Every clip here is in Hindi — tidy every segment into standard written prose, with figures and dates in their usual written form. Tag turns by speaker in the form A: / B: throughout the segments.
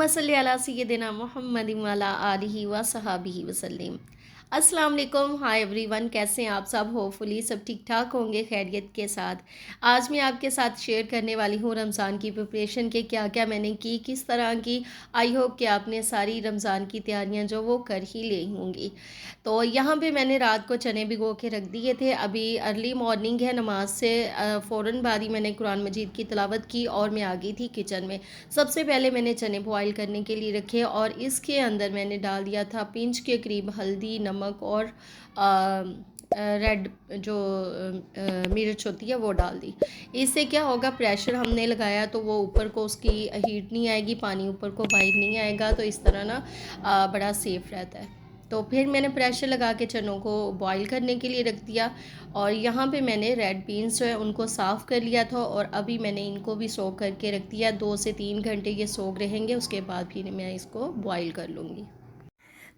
A: अल्लाहुम्मा सल्ली अला सय्यिदिना मुहम्मदिन व अला आलिहि व सहाबिहि वसल्लम। अस्सलाम वालेकुम, हाय एवरीवन, कैसे हैं आप सब? होपफुली सब ठीक ठाक होंगे खैरियत के साथ। आज मैं आपके साथ शेयर करने वाली हूँ रमज़ान की प्रिपरेशन के क्या क्या मैंने की, किस तरह की। आई होप कि आपने सारी रमज़ान की तैयारियाँ जो वो कर ही ली होंगी। तो यहाँ पे मैंने रात को चने भिगो के रख दिए थे। अभी अर्ली मॉर्निंग है, नमाज से फ़ौरन बाद ही मैंने कुरान मजीद की तिलावत की और मैं आ गई थी किचन में। सबसे पहले मैंने चने बॉयल करने के लिए रखे और इसके अंदर मैंने डाल दिया था पिंच के करीब हल्दी, नमक और रेड जो मिर्च होती है वो डाल दी। इससे क्या होगा, प्रेशर हमने लगाया तो वो ऊपर को उसकी हीट नहीं आएगी, पानी ऊपर को बाहर नहीं आएगा, तो इस तरह ना बड़ा सेफ़ रहता है। तो फिर मैंने प्रेशर लगा के चनों को बॉईल करने के लिए रख दिया और यहाँ पे मैंने रेड बीन्स जो है उनको साफ़ कर लिया था और अभी मैंने इनको भी सोक करके रख दिया। 2 से 3 घंटे ये सोक रहेंगे, उसके बाद फिर मैं इसको बॉईल कर लूँगी।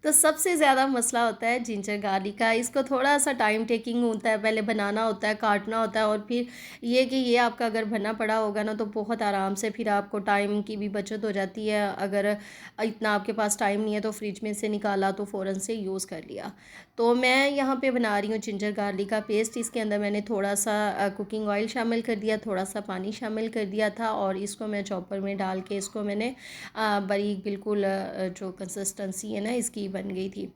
A: तो सबसे ज़्यादा मसला होता है जिंजर गार्लिक का। इसको थोड़ा-सा टाइम टेकिंग होता है, पहले बनाना होता है, काटना होता है और फिर ये कि ये आपका अगर बना पड़ा होगा ना तो बहुत आराम से फिर आपको टाइम की भी बचत हो जाती है। अगर इतना आपके पास टाइम नहीं है तो फ्रिज में से निकाला तो फ़ौरन से यूज़ कर लिया। तो मैं यहाँ पे बना रही हूँ जिंजर गार्लिक का पेस्ट। इसके अंदर मैंने थोड़ा-सा कुकिंग ऑयल शामिल कर दिया, थोड़ा-सा पानी शामिल कर दिया था और इसको मैं चॉपर में डाल के इसको मैंने बारीक बिल्कुल जो कंसिस्टेंसी है ना इसकी बन गई थी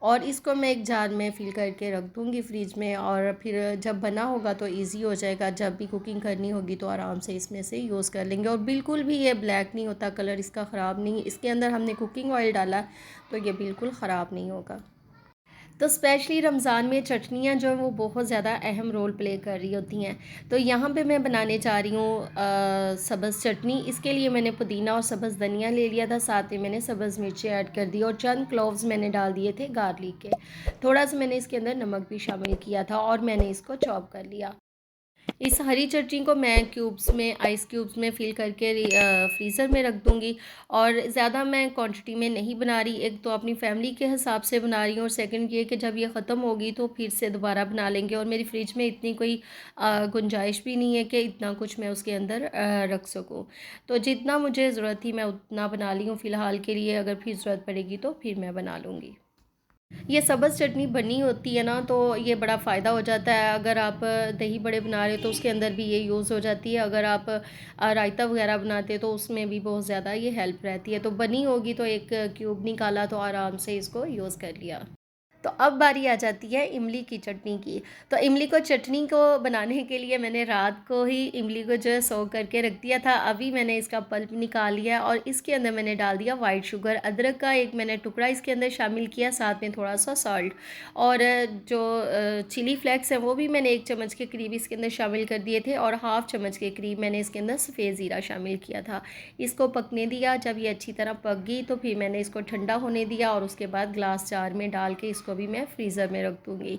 A: और इसको मैं एक जार में फिल करके रख दूँगी फ्रिज में और फिर जब बना होगा तो इजी हो जाएगा। जब भी कुकिंग करनी होगी तो आराम से इसमें से यूज़ कर लेंगे और बिल्कुल भी ये ब्लैक नहीं होता, कलर इसका ख़राब नहीं। इसके अंदर हमने कुकिंग ऑयल डाला तो ये बिल्कुल ख़राब नहीं होगा। तो स्पेशली रमज़ान में चटनियाँ जो हैं वो बहुत ज़्यादा अहम रोल प्ले कर रही होती हैं। तो यहाँ पे मैं बनाने जा रही हूँ सब्ज़ चटनी। इसके लिए मैंने पुदीना और सब्ज़ धनिया ले लिया था, साथ में मैंने सब्ज़ मिर्ची ऐड कर दी और चंद क्लोव्स मैंने डाल दिए थे गार्लिक के। थोड़ा सा मैंने इसके अंदर नमक भी शामिल किया था और मैंने इसको चॉप कर लिया। इस हरी चटनी को मैं क्यूब्स में, आइस क्यूब्स में फ़िल करके फ्रीज़र में रख दूँगी और ज़्यादा मैं क्वांटिटी में नहीं बना रही। एक तो अपनी फैमिली के हिसाब से बना रही हूँ और सेकंड ये कि जब ये ख़त्म होगी तो फिर से दोबारा बना लेंगे और मेरी फ्रिज में इतनी कोई गुंजाइश भी नहीं है कि इतना कुछ मैं उसके अंदर रख सकूँ। तो जितना मुझे ज़रूरत थी मैं उतना बना ली हूँ फ़िलहाल के लिए, अगर फिर ज़रूरत पड़ेगी तो फिर मैं बना लूँगी। ये सब्ज़ चटनी बनी होती है ना तो ये बड़ा फ़ायदा हो जाता है। अगर आप दही बड़े बना रहे हो तो उसके अंदर भी ये यूज़ हो जाती है। अगर आप रायता वगैरह बनाते हो तो उसमें भी बहुत ज़्यादा ये हेल्प रहती है। तो बनी होगी तो एक क्यूब निकाला तो आराम से इसको यूज़ कर लिया। तो अब बारी आ जाती है इमली की चटनी की। तो इमली को चटनी को बनाने के लिए मैंने रात को ही इमली को जो है सोक करके रख दिया था। अभी मैंने इसका पल्प निकाल लिया और इसके अंदर मैंने डाल दिया वाइट शुगर। अदरक का एक मैंने टुकड़ा इसके अंदर शामिल किया, साथ में थोड़ा-सा सॉल्ट और जो चिली फ्लेक्स है वो भी मैंने 1 चम्मच के करीब इसके अंदर शामिल कर दिए थे और हाफ़ चम्मच के करीब मैंने इसके अंदर सफ़ेद ज़ीरा शामिल किया था। इसको पकने दिया, जब ये अच्छी तरह पक गई तो फिर मैंने इसको ठंडा होने दिया और उसके बाद ग्लास जार में डाल के इसको भी मैं फ्रीज़र में रख दूँगी।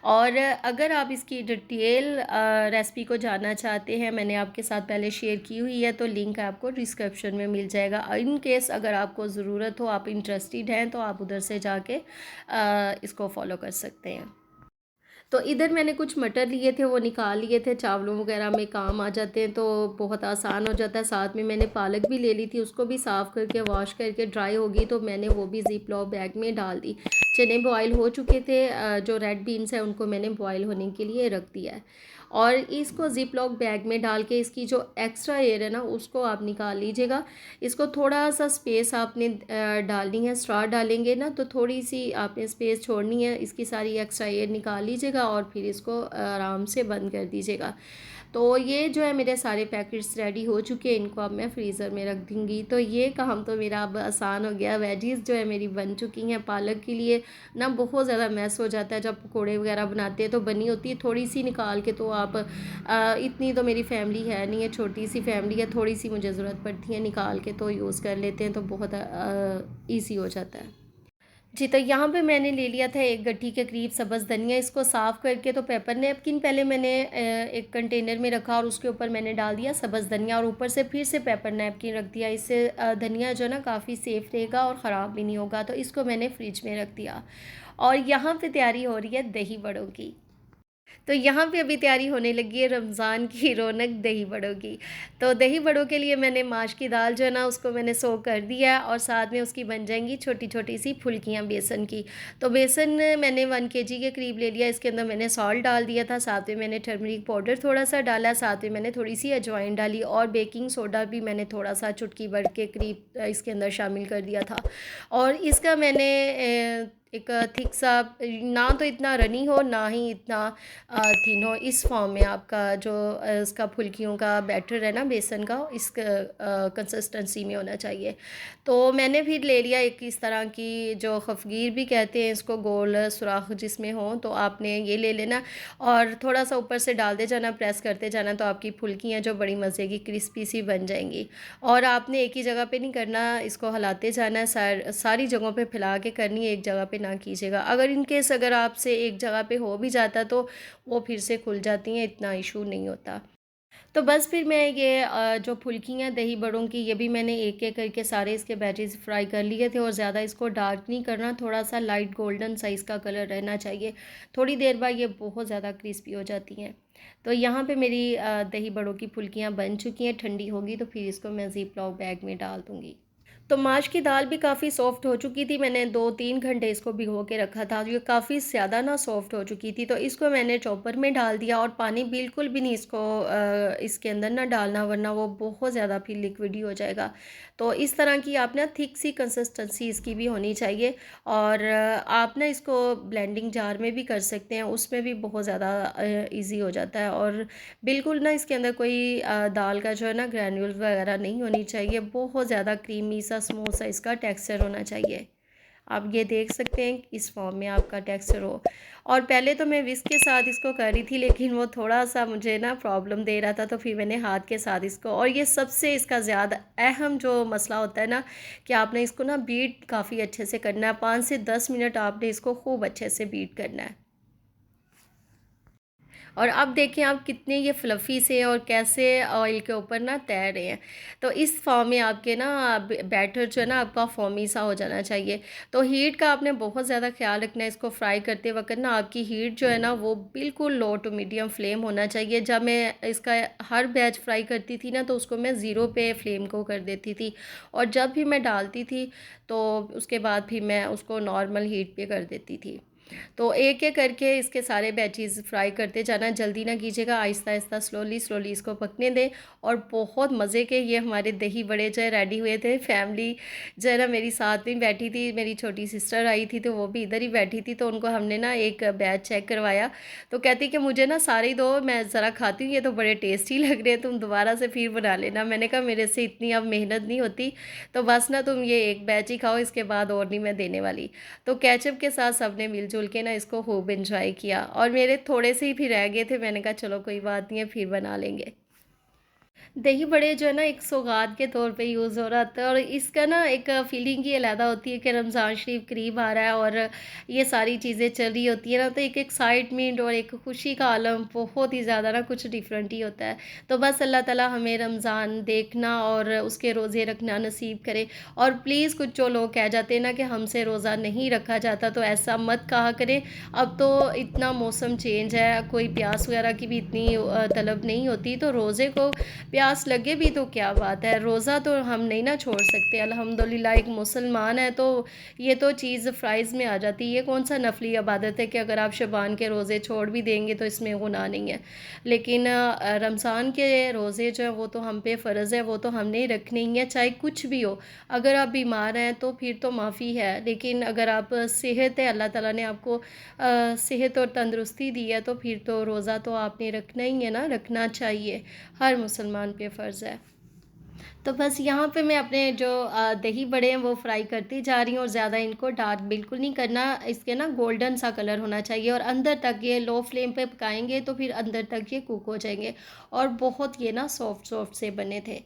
A: और अगर आप इसकी डिटेल रेसिपी को जानना चाहते हैं, मैंने आपके साथ पहले शेयर की हुई है तो लिंक आपको डिस्क्रिप्शन में मिल जाएगा। इन केस अगर आपको ज़रूरत हो, आप इंटरेस्टेड हैं तो आप उधर से जाके इसको फॉलो कर सकते हैं। तो इधर मैंने कुछ मटर लिए थे, वो निकाल लिए थे, चावलों वगैरह में काम आ जाते हैं तो बहुत आसान हो जाता है। साथ में मैंने पालक भी ले ली थी, उसको भी साफ़ करके वॉश करके ड्राई हो गई तो मैंने वो भी ज़िप लॉक बैग में डाल दी। चने बॉयल हो चुके थे, जो रेड बीन्स हैं उनको मैंने बॉयल होने के लिए रख दिया है और इसको ज़िप लॉक बैग में डाल के इसकी जो एक्स्ट्रा एयर है ना उसको आप निकाल लीजिएगा। इसको थोड़ा सा स्पेस आपने डालनी है, स्ट्रॉ डालेंगे ना तो थोड़ी सी आपने स्पेस छोड़नी है, इसकी सारी एक्स्ट्रा एयर निकाल लीजिएगा और फिर इसको आराम से बंद कर दीजिएगा। तो ये जो है मेरे सारे पैकेट्स रेडी हो चुके हैं, इनको अब मैं फ्रीज़र में रख दूँगी। तो ये काम तो मेरा अब आसान हो गया। वेजीज़ जो है मेरी बन चुकी हैं। पालक के लिए ना बहुत ज़्यादा मैस हो जाता है, जब पकोड़े वगैरह बनाते हैं तो बनी होती है थोड़ी सी निकाल के, तो आप इतनी तो मेरी फैमिली है नहीं है, छोटी सी फैमिली है, थोड़ी सी मुझे ज़रूरत पड़ती है निकाल के तो यूज़ कर लेते हैं, तो बहुत ईज़ी हो जाता है। जी, तो यहाँ पे मैंने ले लिया था 1 गट्ठी के करीब सब्ज़ धनिया। इसको साफ़ करके तो पेपर नैपकिन पहले मैंने एक कंटेनर में रखा और उसके ऊपर मैंने डाल दिया सब्ज़ धनिया और ऊपर से फिर से पेपर नैपकिन रख दिया। इससे धनिया जो है ना काफ़ी सेफ़ रहेगा और ख़राब भी नहीं होगा। तो इसको मैंने फ्रिज में रख दिया और यहाँ पे तैयारी हो रही है दही बड़ों की। तो यहाँ पे अभी तैयारी होने लगी है रमज़ान की रौनक दही बड़ों की। तो दही बड़ों के लिए मैंने माश की दाल जो है ना उसको मैंने सोक कर दिया और साथ में उसकी बन जाएंगी छोटी-छोटी सी फुल्कियाँ बेसन की। तो बेसन मैंने 1 केजी के करीब ले लिया, इसके अंदर मैंने सॉल्ट डाल दिया था, साथ में मैंने टर्मरिक पाउडर थोड़ा-सा डाला, साथ में मैंने थोड़ी-सी अजवाइन डाली और बेकिंग सोडा भी मैंने थोड़ा-सा चुटकी भर के करीब इसके अंदर शामिल कर दिया था। और इसका मैंने एक थिक सा, ना तो इतना रनी हो ना ही इतना थिन हो, इस फॉर्म में आपका जो इसका फुल्कियों का बैटर है ना बेसन का, इस कंसिस्टेंसी में होना चाहिए। तो मैंने फिर ले लिया एक इस तरह की जो खफगीर भी कहते हैं इसको, गोल सुराख जिसमें हो, तो आपने ये ले लेना और थोड़ा सा ऊपर से डालते जाना, प्रेस करते जाना, तो आपकी फुल्कियाँ जो बड़ी मज़े की क्रिस्पी सी बन जाएंगी। और आपने एक ही जगह पे नहीं करना, इसको हिलाते जाना है, सारी जगहों पे फैला के करनी है, एक जगह पे ना कीजिएगा। अगर इन केस अगर आपसे एक जगह पे हो भी जाता तो वो फिर से खुल जाती हैं, इतना इशू नहीं होता। तो बस फिर मैं ये जो फुल्कियाँ दही बड़ों की, ये भी मैंने एक-एक करके सारे इसके बैचेज़ फ्राई कर लिए थे और ज़्यादा इसको डार्क नहीं करना, थोड़ा-सा लाइट गोल्डन सा इसका कलर रहना चाहिए। थोड़ी देर बाद ये बहुत ज़्यादा क्रिस्पी हो जाती हैं। तो यहाँ पे मेरी दही बड़ों की फुल्कियाँ बन चुकी हैं, ठंडी होगी तो फिर इसको मैं ज़िप-लॉक बैग में डाल दूँगी। तो माश की दाल भी काफ़ी सॉफ्ट हो चुकी थी, मैंने 2-3 घंटे इसको भिगो के रखा था, ये काफ़ी ज़्यादा ना सॉफ्ट हो चुकी थी, तो इसको मैंने चॉपर में डाल दिया और पानी बिल्कुल भी नहीं इसको इसके अंदर ना डालना, वरना वो बहुत ज़्यादा फिर लिक्विडी हो जाएगा। तो इस तरह की आप ना थिक सी कंसिस्टेंसी इसकी भी होनी चाहिए और आप ना इसको ब्लेंडिंग जार में भी कर सकते हैं, उसमें भी बहुत ज़्यादा ईज़ी हो जाता है। और बिल्कुल ना इसके अंदर कोई दाल का जो है ना ग्रैन्यूल्स वगैरह नहीं होनी चाहिए, बहुत ज़्यादा क्रीमी सा स्मूथ सा इसका टेक्सचर होना चाहिए। आप ये देख सकते हैं इस फॉर्म में आपका टेक्सचर हो। और पहले तो मैं विस्क के साथ इसको कर रही थी, लेकिन वो थोड़ा-सा मुझे ना प्रॉब्लम दे रहा था, तो फिर मैंने हाथ के साथ इसको, और ये सबसे इसका ज़्यादा अहम जो मसला होता है ना कि आपने इसको ना बीट काफ़ी अच्छे से करना है, 5 से 10 मिनट आपने इसको खूब अच्छे से बीट करना है। और अब देखें आप कितने ये फ्लफ़ी से और कैसे ऑयल के ऊपर ना तैर रहे हैं। तो इस फॉर्म में आपके ना बैटर जो है ना आपका फ़ोमी सा हो जाना चाहिए। तो हीट का आपने बहुत ज़्यादा ख़्याल रखना है, इसको फ्राई करते वक़्त ना आपकी हीट जो है ना वो बिल्कुल लो टू मीडियम फ्लेम होना चाहिए। जब मैं इसका हर बैच फ्राई करती थी ना तो उसको मैं ज़ीरो पे फ्लेम को कर देती थी, और जब भी मैं डालती थी तो उसके बाद फिर मैं उसको नॉर्मल हीट पे कर देती थी। तो एक-एक करके इसके सारे बैचेज़ फ्राई करते जाना, जल्दी ना कीजिएगा, आहिस्ता-आहिस्ता स्लोली-स्लोली इसको पकने दें। और बहुत मज़े के ये हमारे दही बड़े जो है रेडी हुए थे। फैमिली जो है ना मेरी साथ में बैठी थी, मेरी छोटी सिस्टर आई थी तो वो भी इधर ही बैठी थी, तो उनको हमने ना एक बैच चेक करवाया, तो कहती कि मुझे ना सारे ही दो, मैं ज़रा खाती हूँ, ये तो बड़े टेस्टी लग रहे हैं, तुम दोबारा से फिर बना लेना। मैंने कहा मेरे से इतनी अब मेहनत नहीं होती, तो बस ना तुम ये एक बैच ही खाओ, इसके बाद और नहीं मैं देने वाली। तो केचप के साथ सबने मिलजुल के ना इसको खूब एंजॉय किया, और मेरे थोड़े से ही फिर रह गए थे, मैंने कहा चलो कोई बात नहीं है फिर बना लेंगे। दही बड़े जो है ना एक सौगात के तौर पे यूज़ हो रहा था, और इसका ना एक फ़ीलिंग ही अलग होती है कि रमज़ान शरीफ करीब आ रहा है और ये सारी चीज़ें चल रही होती है ना, तो एक एक्साइटमेंट और एक खुशी का आलम बहुत ही ज़्यादा ना कुछ डिफरेंट ही होता है। तो बस अल्लाह ताला हमें रमज़ान देखना और उसके रोज़े रखना नसीब करे। और प्लीज़ कुछ जो लोग कह जाते हैं ना कि हमसे रोज़ा नहीं रखा जाता, तो ऐसा मत कहा करें। अब तो इतना मौसम चेंज है, कोई प्यास वगैरह की भी इतनी तलब नहीं होती, तो रोज़े को प्यास लगे भी तो क्या बात है, रोज़ा तो हम नहीं ना छोड़ सकते। अल्हम्दुलिल्लाह एक मुसलमान है तो ये तो चीज़ फ़राइज़ में आ जाती है। ये कौन सा नफली इबादत है कि अगर आप शबान के रोज़े छोड़ भी देंगे तो इसमें गुनाह नहीं है। लेकिन रमज़ान के रोज़े जो हैं वो तो हम पे फ़र्ज़ है, वो तो हमने ही रखने ही है, चाहे कुछ भी हो। अगर आप बीमार हैं तो फिर तो माफ़ी है, लेकिन अगर आप सेहत है, अल्लाह ताला ने आपको सेहत और तंदुरुस्ती दी है, तो फिर तो रोज़ा तो आपने रखना ही है ना, रखना चाहिए, हर मुसलमान पे फ़र्ज़ है। तो बस यहाँ पे मैं अपने जो दही बड़े हैं वो फ्राई करती जा रही हूँ, और ज़्यादा इनको डार्क बिल्कुल नहीं करना, इसके ना गोल्डन सा कलर होना चाहिए, और अंदर तक ये लो फ्लेम पे पकाएंगे तो फिर अंदर तक ये कुक हो जाएंगे, और बहुत ये ना सॉफ्ट सॉफ्ट से बने थे।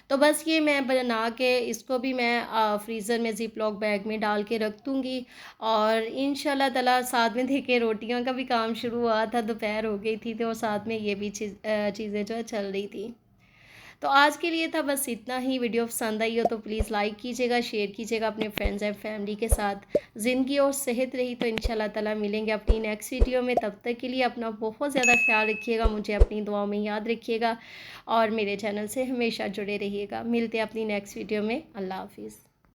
A: तो बस ये मैं बना के इसको भी मैं फ्रीज़र में ज़िप लॉक बैग में डाल के रख दूँगी, और इंशाल्लाह ताला साथ में देखिए रोटियों का भी काम शुरू हुआ था, दोपहर हो गई थी तो साथ में ये भी चीज़ें जो है चल रही थी। तो आज के लिए था बस इतना ही। वीडियो पसंद आई हो तो प्लीज़ लाइक कीजिएगा, शेयर कीजिएगा अपने फ्रेंड्स एंड फैमिली के साथ। ज़िंदगी और सेहत रही तो इंशाल्लाह ताला मिलेंगे अपनी नेक्स्ट वीडियो में। तब तक के लिए अपना बहुत ज़्यादा ख्याल रखिएगा, मुझे अपनी दुआओं में याद रखिएगा और मेरे चैनल से हमेशा जुड़े रहिएगा। मिलते हैं अपनी नेक्स्ट वीडियो में। अल्लाह हाफिज़।